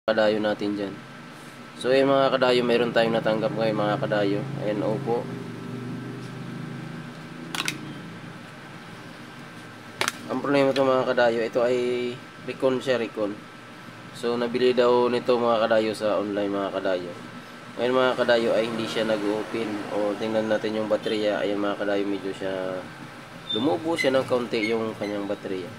Kadayo natin dyan. So ayun mga kadayo, mayroon tayong natanggap ngayon mga kadayo. Ayan, opo. Ang problema ito mga kadayo, ito ay recon siya, recon. So nabili daw nito mga kadayo sa online mga kadayo. Ngayon mga kadayo ay hindi siya nag-open. O tingnan natin yung baterya. Ayan mga kadayo, medyo siya lumubo siya ng kaunti yung kanyang baterya.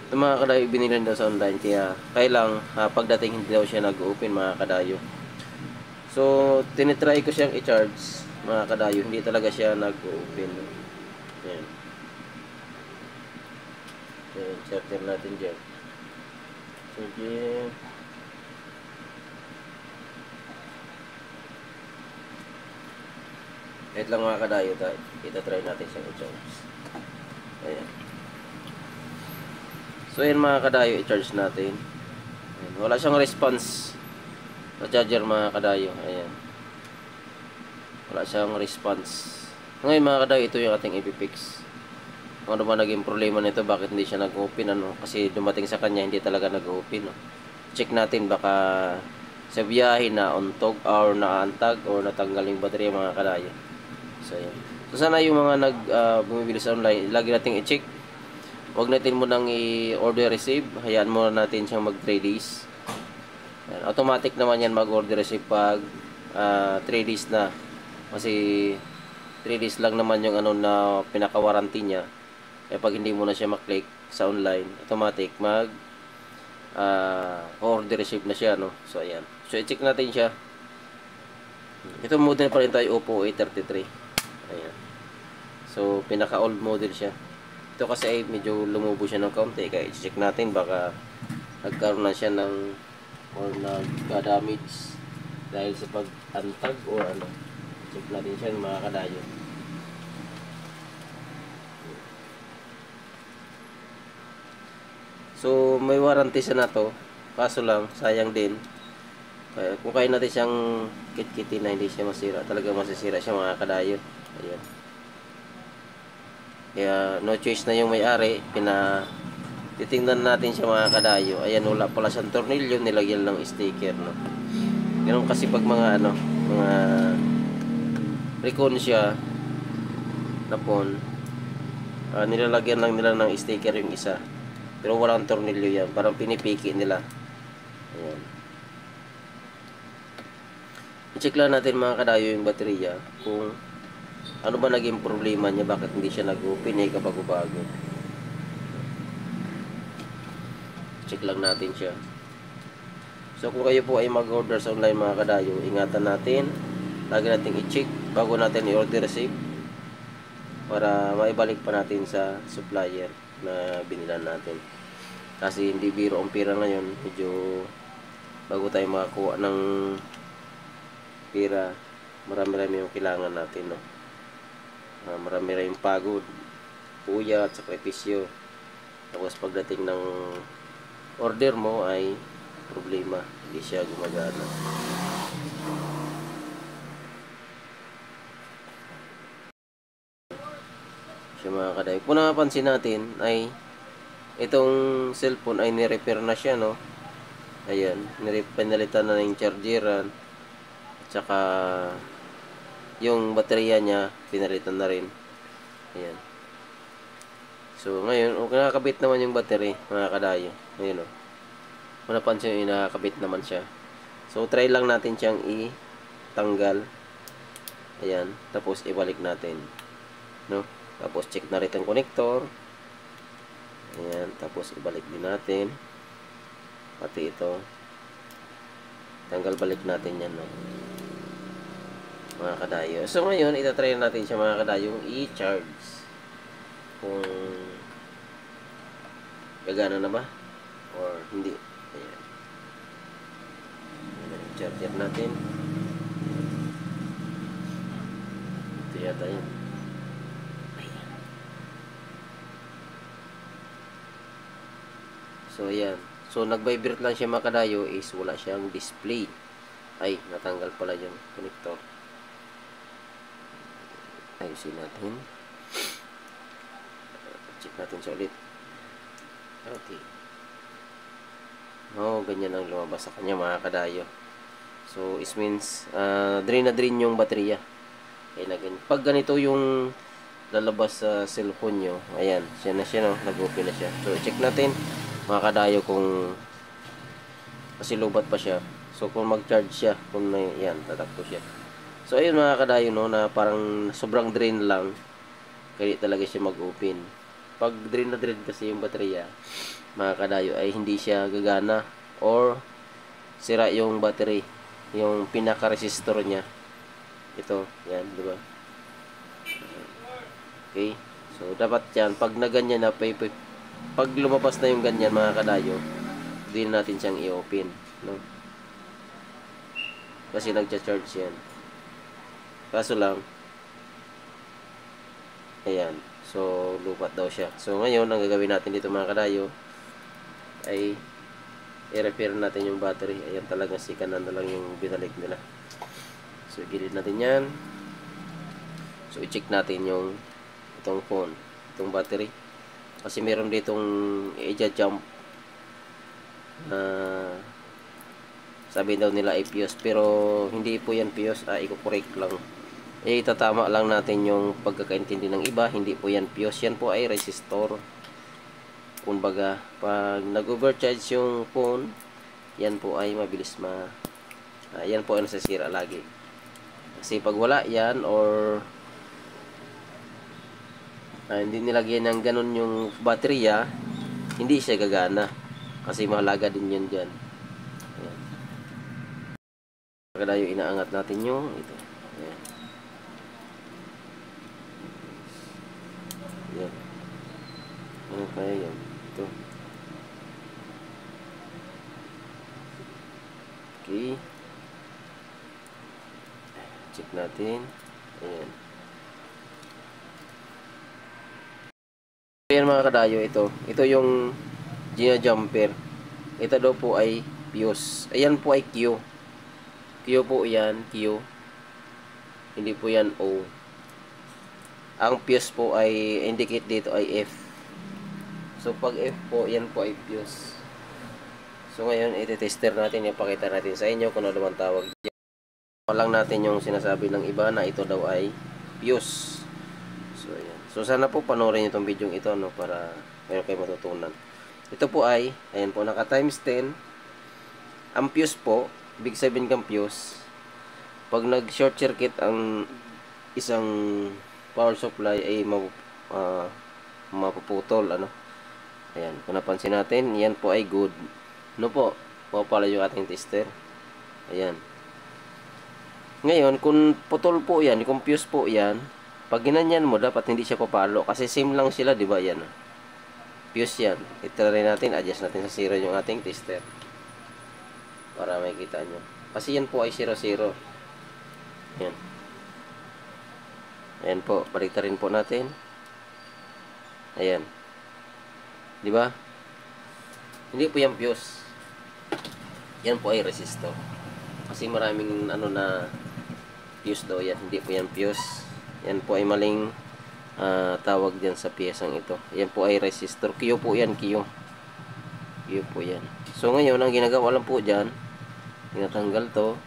Ito mga kadayo, binili daw sa online. Kaya lang pagdating hindi daw siya nag-open mga kadayo. So tinitry ko siyang i-charge mga kadayo. Hindi talaga siya nag-open. Ayan. Ayan, charger natin dyan. Sige. Wait lang mga kadayo, ita-try natin siyang i-charge. Ayan. So ayan mga kadayo, i-charge natin. Ayan. Wala siyang response sa charger mga kadayo. Ayan. Wala siyang response. Ngayon mga kadayo, ito yung ating ipipix. Kung ano ba naging problema nito, bakit hindi siya nag-open, ano? Kasi dumating sa kanya, hindi talaga nag-open, no? Check natin, baka sa biyahe na untog or naantag or natanggal yung baterya mga kadayo. So, ayan. So, sana yung mga bumibili sa online, lagi natin i-check. Huwag natin munang i-order receive. Hayaan muna natin siyang mag 3 days. Ayan. Automatic naman yan mag-order receive pag 3 days na. Kasi 3 days lang naman yung ano na pinaka-warranty niya. Kaya pag hindi mo na siya maklik sa online, automatic order receive na siya, no? So, ayan. So, i-check natin siya. Ito model pa rin tayo, Oppo A33. Ayan. So, pinaka-old model siya. Ito kasi ay medyo lumubo siya ng kaunti. Kaya i-check natin, baka nagkaroon na siya ng or nagka-damage dahil sa pag-antag or ano. Check natin siya mga kadayo. So, may warranty siya na to. Kaso lang, sayang din. Kung kaya natin siyang kit-kitin na hindi siya masira, talaga masisira siya mga kadayo. Ayan. Kaya no choice na yung may-ari, titingnan natin siya mga kadayo. Ayan, wala pala siyang tornilyo, nilagyan lang sticker, no. Ganun kasi pag mga mga recon siya na phone, nilalagyan lang nila ng sticker yung isa. Pero walang tornilyo yan, parang pinipiki nila. Ayan. I-check lang natin mga kadayo yung baterya kung ano ba naging problema niya, bakit hindi siya nag-open kapag bago. Check lang natin siya. So kung kayo po ay mag-order sa online mga kadayo, ingatan natin, lagi natin i-check bago natin i-order receive para maibalik pa natin sa supplier na binilan natin. Kasi hindi biro ang pera ngayon, medyo bago tayo makakuha ng pera, marami-rami yung kailangan natin, no. Marami yung pagod, puya at sakripisyo. Tapos pagdating ng order mo ay problema, hindi siya gumagana. Siya mga kadayo, kung napansin natin ay itong cellphone ay ni-repair na siya, no. Ayan, pinalitan na yung chargeran at saka yung baterya niya pinalitan na rin. Ayan. So ngayon, nakakabit naman yung battery mga kadayo. Ayun, oh. Kung napansin nyo, nakakabit naman siya. So try lang natin siyang itanggal. Ayan, tapos ibalik natin, no? Tapos check na rin ang connector. Ayan, tapos ibalik din natin. Pati ito. Tanggal balik natin yan, no? Mga kadayo. So ngayon, itatry natin siya mga kadayo i-charge. Kung gagana na ba or hindi. Ayan. Charger natin. Ito yata yan. Ayan. So ayan. So nag-vibrate lang siya mga kadayo is wala siyang display. Ay, natanggal pala yung connector. Ayusin natin. Check natin siya ulit. Okay. Ganyan ang lumabas sa kanya mga kadayo. So, it means, drain na drain yung baterya. Kaya na ganyan. Pag ganito yung lalabas sa cellphone nyo, ayan, siya na siya, no? Nag-open na siya. So, check natin mga kadayo kung kasi lobat pa siya. So, kung mag-charge siya, kung yan, tatakbo siya. So, ayun mga kadayo, no, na parang sobrang drain lang. Kaya talaga siya mag-open. Pag drain na drain kasi yung baterya, mga kadayo, ay hindi siya gagana or sira yung battery, yung pinaka-resistor niya. Ito, yan, di ba? Okay. So, dapat yan, pag na ganyan na, pag lumabas na yung ganyan, mga kadayo, din natin siyang i-open, no? Kasi nagcha-charge yan. Kaso lang, ayan. So, lupat daw siya. So, ngayon, ang gagawin natin dito mga kadayo, ay i-repair natin yung battery. Ayan, talagang sikanan na lang yung binalik nila. So, gilid natin yan. So, i-check natin yung itong phone, itong battery. Kasi meron ditong i-jump sabi daw nila ay fuse, pero hindi po yan fuse, i-correct lang. Itatama lang natin yung pagkakaintindi ng iba, hindi po yan fuse, yan po ay resistor. Kumbaga, pag nag-overcharge yung phone, yan po ay mabilis yan po ay nasasira lagi. Kasi pag wala yan, or hindi nilagyan ng ganun yung baterya, hindi siya gagana. Kasi mahalaga din yun dyan. Ayan. Kadayo, inaangat natin yung ito. Ayan. Ayan. Ano kaya yan? Ito. Okay. Check natin. Ayan. Ayan mga kadayo, ito. Ito yung Gina jumper. Ito daw po ay fuse. Ayan po ay Q. Q po yan, Q. Hindi po yan O. Ang fuse po ay indicate dito ay F. So pag F po, yan po ay fuse. So ngayon, iti-tester natin, ipakita natin sa inyo kung ano naman tawag dyan. Walang natin yung sinasabi ng iba na ito daw ay fuse. So ayan. So sana po panoorin itong video ito, no, para meron kayo matutunan. Ito po ay, ayan po, naka times 10. Ang fuse po, big 7 kang fuse. Pag nag short circuit ang isang power supply ay mapuputol, ano. Ayan, kung napansin natin, yan po ay good. No po, pala yung ating tester. Ayan. Ngayon, kung putol po yan, kung fuse po yan, pag ginanyan mo, dapat hindi siya papalo. Kasi same lang sila, di ba? Yan. Fuse yan. Itry natin, adjust natin sa 0 yung ating tester. Para makikita nyo. Kasi yan po ay 0, 0. Ayan. Ayan po, baliktarin po natin. Ayan. Di ba? Hindi po yan fuse. Yan po ay resistor. Kasi maraming na fuse daw yan. Hindi po yan fuse. Yan po ay maling tawag diyan sa piyesang ito. Yan po ay resistor. Q po yan, Q. Q po yan. So ngayon, ang ginagawa lang po dyan, tinatanggal to.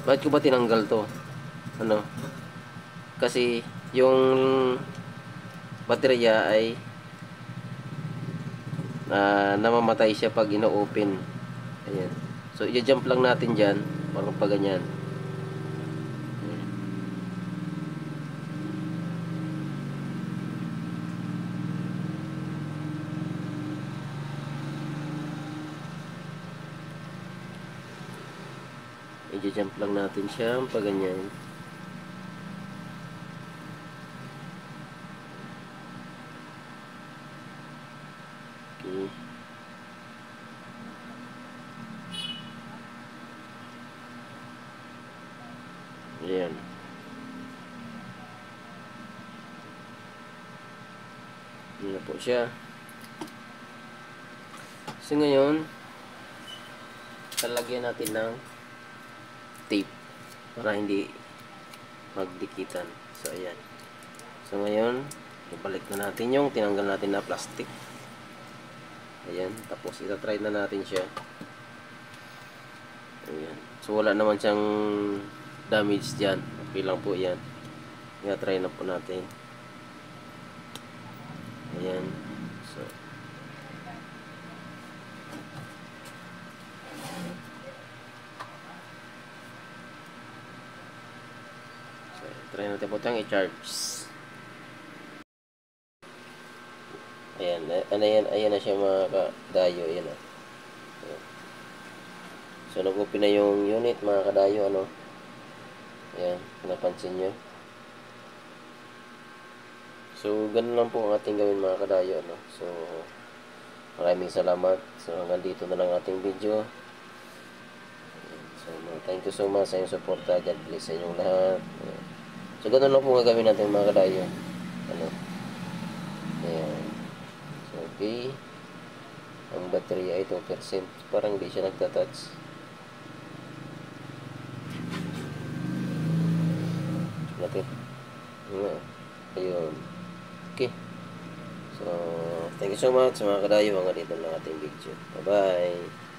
Bakit ko ba tinanggal to? Ano? Kasi yung baterya ay namamatay siya pag ino-open. Ayan. So i-jump lang natin dyan, parang pa ganyan. I-jump lang natin siya pa ganyan. Okay. Ayan. Ayan na po siya. So ngayon, talagyan natin ng tape para hindi magdikitan. So ayan. So ngayon, Ibalik na natin yung tinanggal natin na plastic. Ayan, tapos itatry na natin siya. Ayan. So wala naman siyang damage dyan. Okay lang po yan. Itatry na po natin. Ayan. So try natin po itong i-charge. Ayan, ayan na siya mga kadayo. Ayan na. Ayan. So nag-open na yung unit mga kadayo, ano. Ayan, napansin nyo. So ganun lang po ang ating gawin mga kadayo, ano. So maraming salamat. So hanggang dito na lang ating video. Ayan. So thank you so much sa inyong suporta. God bless sa inyong lahat. Ayan. So ganun lang po gagawin natin mga kadayo. Ano. Ayan. So okay. Ang battery ay 2%. Parang hindi siya nagtatouch. Natin. Ayun. Okay. So, thank you so much mga kadayo. Hanggang dito lang ating video. Bye-bye.